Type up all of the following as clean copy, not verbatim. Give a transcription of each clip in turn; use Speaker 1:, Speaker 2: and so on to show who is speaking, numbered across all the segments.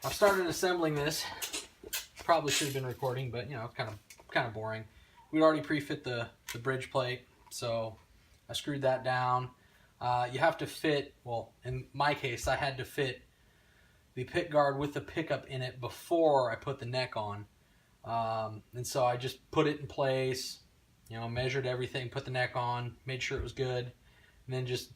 Speaker 1: I've started assembling this. Probably should have been recording, but you know, kind of boring. We'd already pre-fit the bridge plate, so I screwed that down. You have to fit, well, in my case, I had to fit the pick guard with the pickup in it before I put the neck on. And so I just put it in place, you know, measured everything, put the neck on, made sure it was good, and then just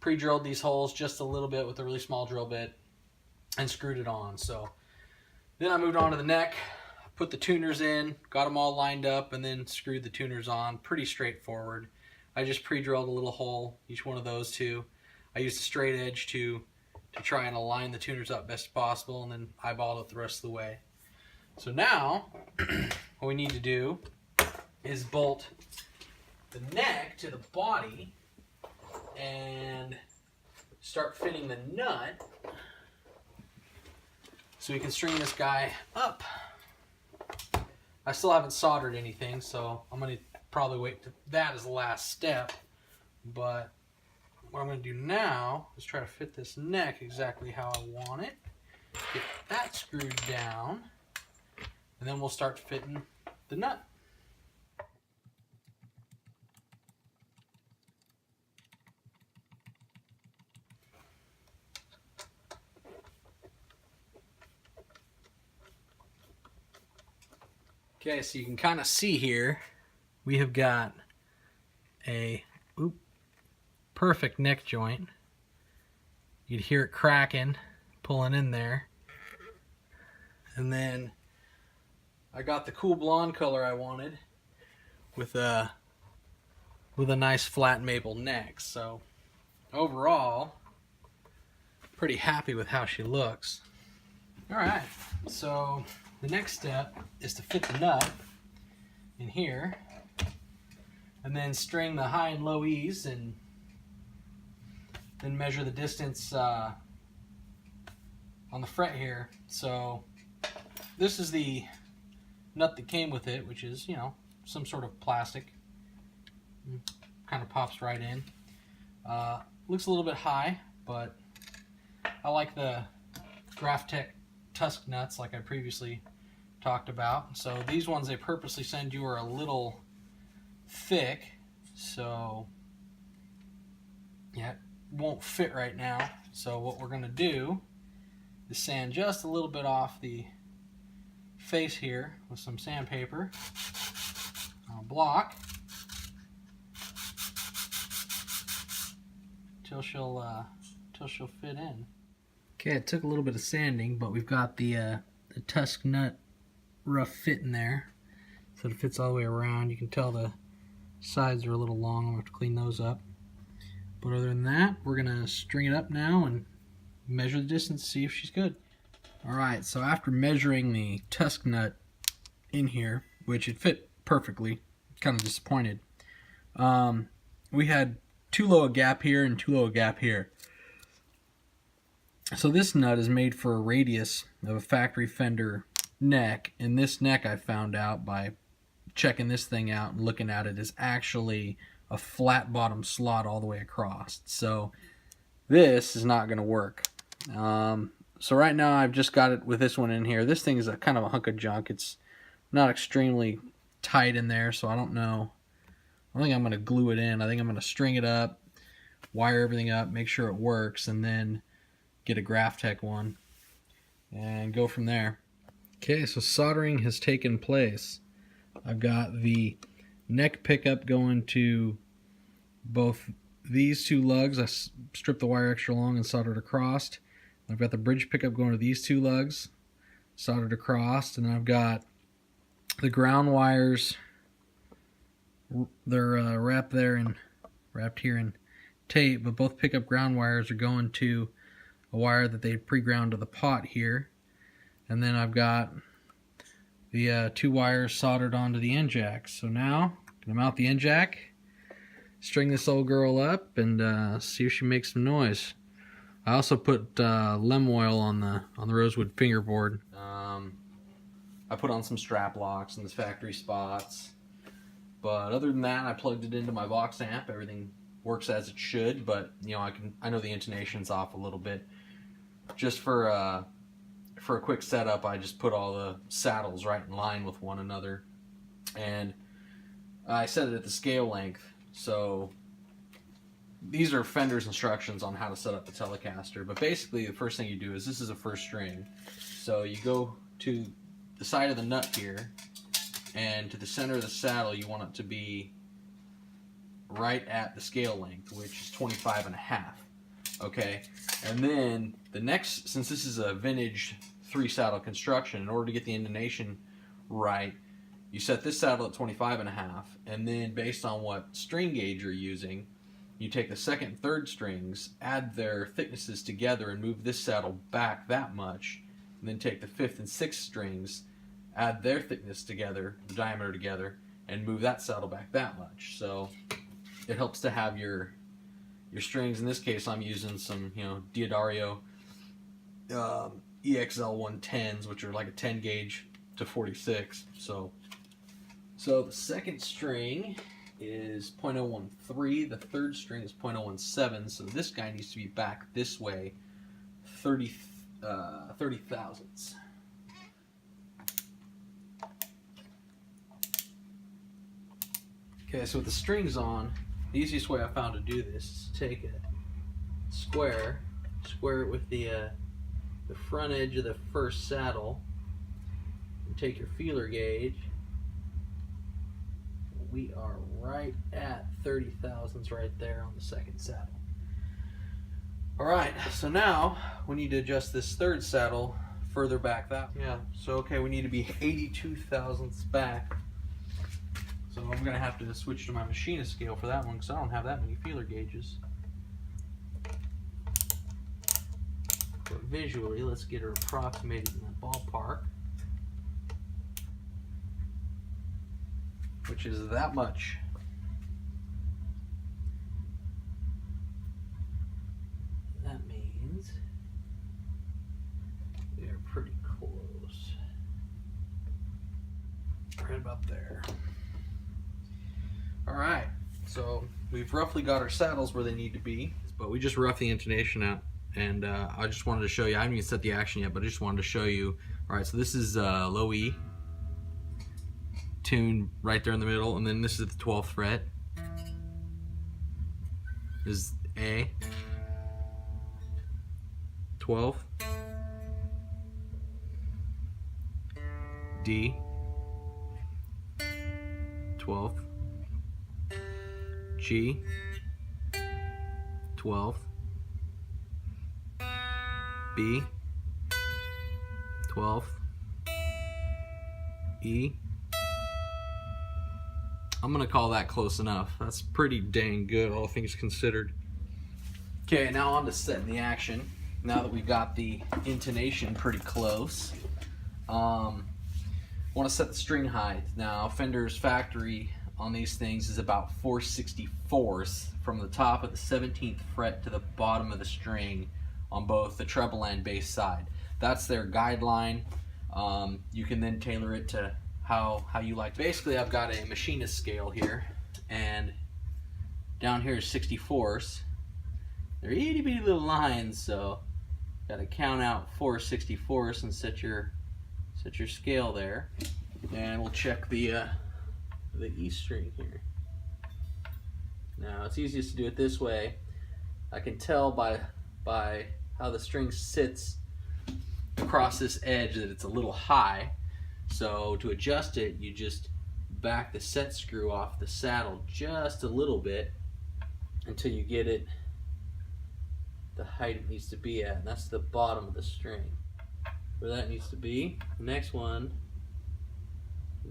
Speaker 1: pre-drilled these holes just a little bit with a really small drill bit and screwed it on. So then I moved on to the neck, put the tuners in, got them all lined up, and then screwed the tuners on. Pretty straightforward. I just pre-drilled a little hole, each one of those two. I used a straight edge to try and align the tuners up best possible, and then eyeballed it the rest of the way. So now, what we need to do is bolt the neck to the body and start fitting the nut so we can string this guy up. I still haven't soldered anything, so I'm going to probably wait to that as the last step. But what I'm going to do now is try to fit this neck exactly how I want it. Get that screwed down, and then we'll start fitting the nut. Okay, so you can kind of see here, we have got a perfect neck joint. You'd hear it cracking, pulling in there. And then I got the cool blonde color I wanted with a nice flat maple neck. So overall, pretty happy with how she looks. All right, so the next step is to fit the nut in here and then string the high and low E's and then measure the distance on the fret here. So this is the nut that came with it, which is, you know, some sort of plastic. Kind of pops right in. Looks a little bit high, but I like the Graphtec tusk nuts like I previously talked about. So these ones they purposely send you are a little thick, so yeah, it won't fit right now. So what we're going to do is sand just a little bit off the face here with some sandpaper on a block till she'll fit in. Okay, it took a little bit of sanding, but we've got the tusk nut rough fit in there, so it fits all the way around. You can tell the sides are a little long. I'm going to have to clean those up. But other than that, we're going to string it up now and measure the distance, see if she's good. Alright, so after measuring the tusk nut in here, which it fit perfectly, kind of disappointed, we had too low a gap here and too low a gap here. So this nut is made for a radius of a factory fender neck, and this neck I found out by checking this thing out and looking at it is actually a flat bottom slot all the way across. So this is not going to work. So right now I've just got it with this one in here. This thing is a kind of a hunk of junk. It's not extremely tight in there, so I don't know. I think I'm going to glue it in. I think I'm going to string it up, wire everything up, make sure it works, and then get a Graphtec one and go from there. Okay, so soldering has taken place. I've got the neck pickup going to both these two lugs. I stripped the wire extra long and soldered across. I've got the bridge pickup going to these two lugs, soldered across, and I've got the ground wires. They're wrapped here in tape, but both pickup ground wires are going to a wire that they pre-ground to the pot here. And then I've got the two wires soldered onto the end jack. So now I'm going to mount the end jack, string this old girl up, and see if she makes some noise. I also put lem oil on the rosewood fingerboard. I put on some strap locks in the factory spots. But other than that, I plugged it into my box amp. Everything works as it should, but you know, I know the intonation's off a little bit. Just for for a quick setup, I just put all the saddles right in line with one another, and I set it at the scale length. So these are Fender's instructions on how to set up the Telecaster, but basically the first thing you do is, this is a first string, so you go to the side of the nut here, and to the center of the saddle you want it to be right at the scale length, which is 25.5. Okay, and then the next, since this is a vintage 3-saddle construction, in order to get the intonation right, you set this saddle at 25.5, and then based on what string gauge you're using, you take the second and third strings, add their thicknesses together, and move this saddle back that much, and then take the fifth and sixth strings, add their thickness together, the diameter together, and move that saddle back that much. So it helps to have your strings. In this case, I'm using some, Diodario EXL 110s, which are like a 10 gauge to 46. So the second string is 0.013, the third string is 0.017, so this guy needs to be back this way 30 thousandths. Okay, so with the strings on, the easiest way I found to do this is take a square it with the front edge of the first saddle, and take your feeler gauge. We are right at 30 thousandths right there on the second saddle. Alright, so now we need to adjust this third saddle further back that. Okay, we need to be 82 thousandths back. So I'm going to have to switch to my machinist scale for that one, because I don't have that many feeler gauges. But visually, let's get her approximated in that ballpark, which is that much. That means we are pretty close. Right about there. Alright, so we've roughly got our saddles where they need to be, but we just roughed the intonation out, and I just wanted to show you, I haven't even set the action yet, but I just wanted to show you. Alright, so this is low E, tune right there in the middle, and then this is the 12th fret. This is A, 12th, D, 12th, G, 12th, B, 12th, E. I'm gonna call that close enough. That's pretty dang good, all things considered. Okay, now on to setting the action. Now that we've got the intonation pretty close, want to set the string height. Now, Fender's factory on these things is about 4/64 from the top of the 17th fret to the bottom of the string on both the treble and bass side. That's their guideline. You can then tailor it to how you like. Basically, I've got a machinist scale here, and down here is 64ths. They're itty bitty little lines, so got to count out 4/64 and set your scale there, and we'll check the E string here. Now it's easiest to do it this way. I can tell by how the string sits across this edge that it's a little high. So to adjust it, you just back the set screw off the saddle just a little bit until you get it the height it needs to be at, and that's the bottom of the string where that needs to be. The next one,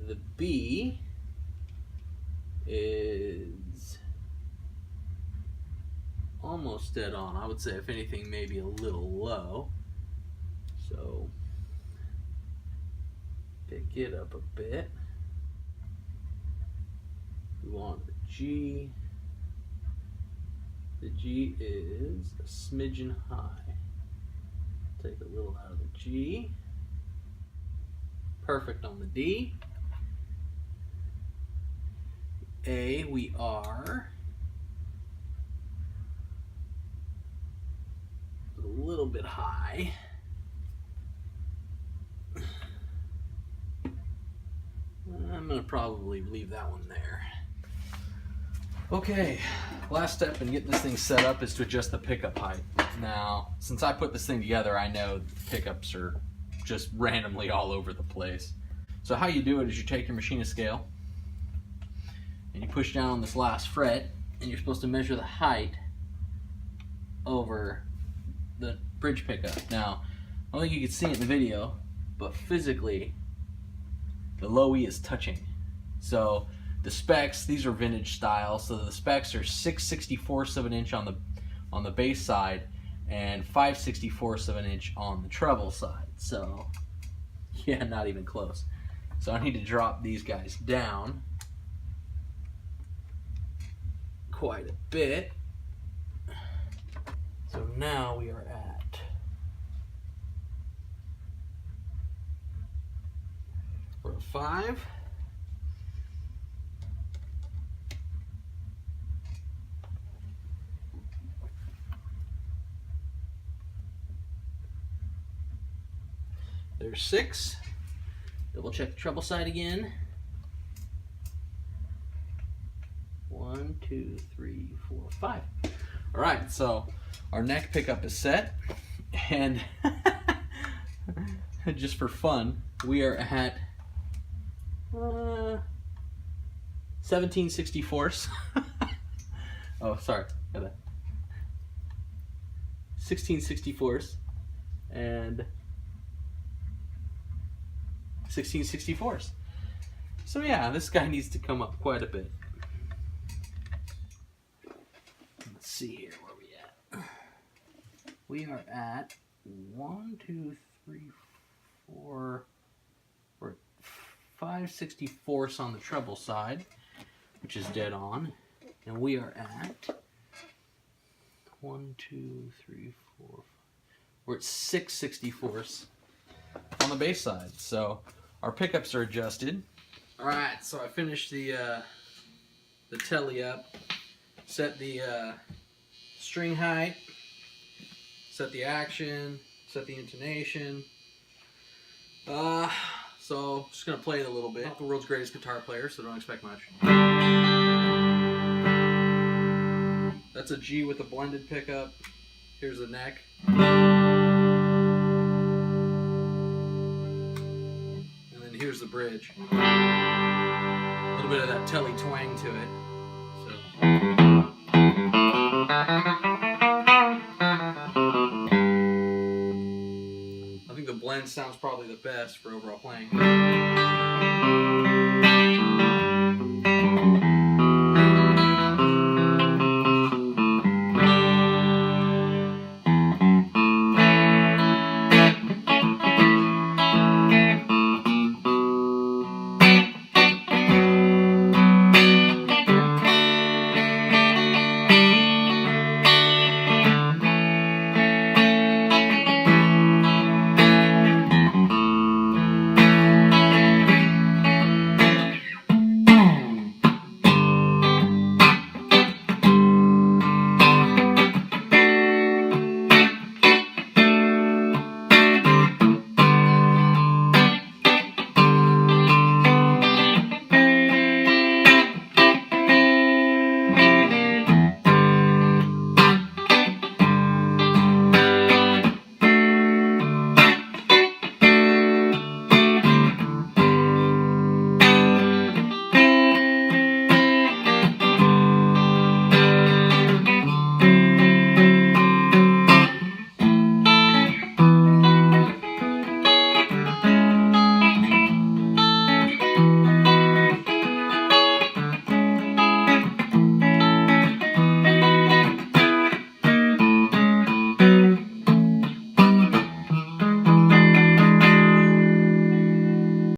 Speaker 1: the B, is almost dead on. I would say, if anything, maybe a little low. So pick it up a bit. We want the G. The G is a smidgen high. Take a little out of the G. Perfect on the D. A, we are a little bit high. I'm gonna probably leave that one there. Okay, last step in getting this thing set up is to adjust the pickup height. Now, since I put this thing together, I know the pickups are just randomly all over the place. So how you do it is you take your machinist scale and you push down on this last fret, and you're supposed to measure the height over the bridge pickup. Now, I don't think you can see it in the video, but physically, the low E is touching. So the specs, these are vintage style, so the specs are 6/64 of an inch on the bass side and 5/64 of an inch on the treble side. So yeah, not even close. So I need to drop these guys down quite a bit. So now we are at 5. There's 6. Double check the treble side again. 1, 2, 3, 4, 5. All right, so our neck pickup is set, and just for fun, we are at 17/64. Oh, sorry, got that. 16/64 and 16/64. So yeah, this guy needs to come up quite a bit. Let's see here where we at. We are at 1, 2, 3, 4. We're at 5/64 on the treble side, which is dead on, and we are at 1, 2, 3, 4, 5. We're at 6/64 on the bass side. So our pickups are adjusted. All right, so I finished the tele up, set the string height, set the action, set the intonation. So just gonna play it a little bit. Not the world's greatest guitar player, so don't expect much. That's a G with a blended pickup. Here's the neck. And then here's the bridge. A little bit of that tele twang to it. I think the blend sounds probably the best for overall playing.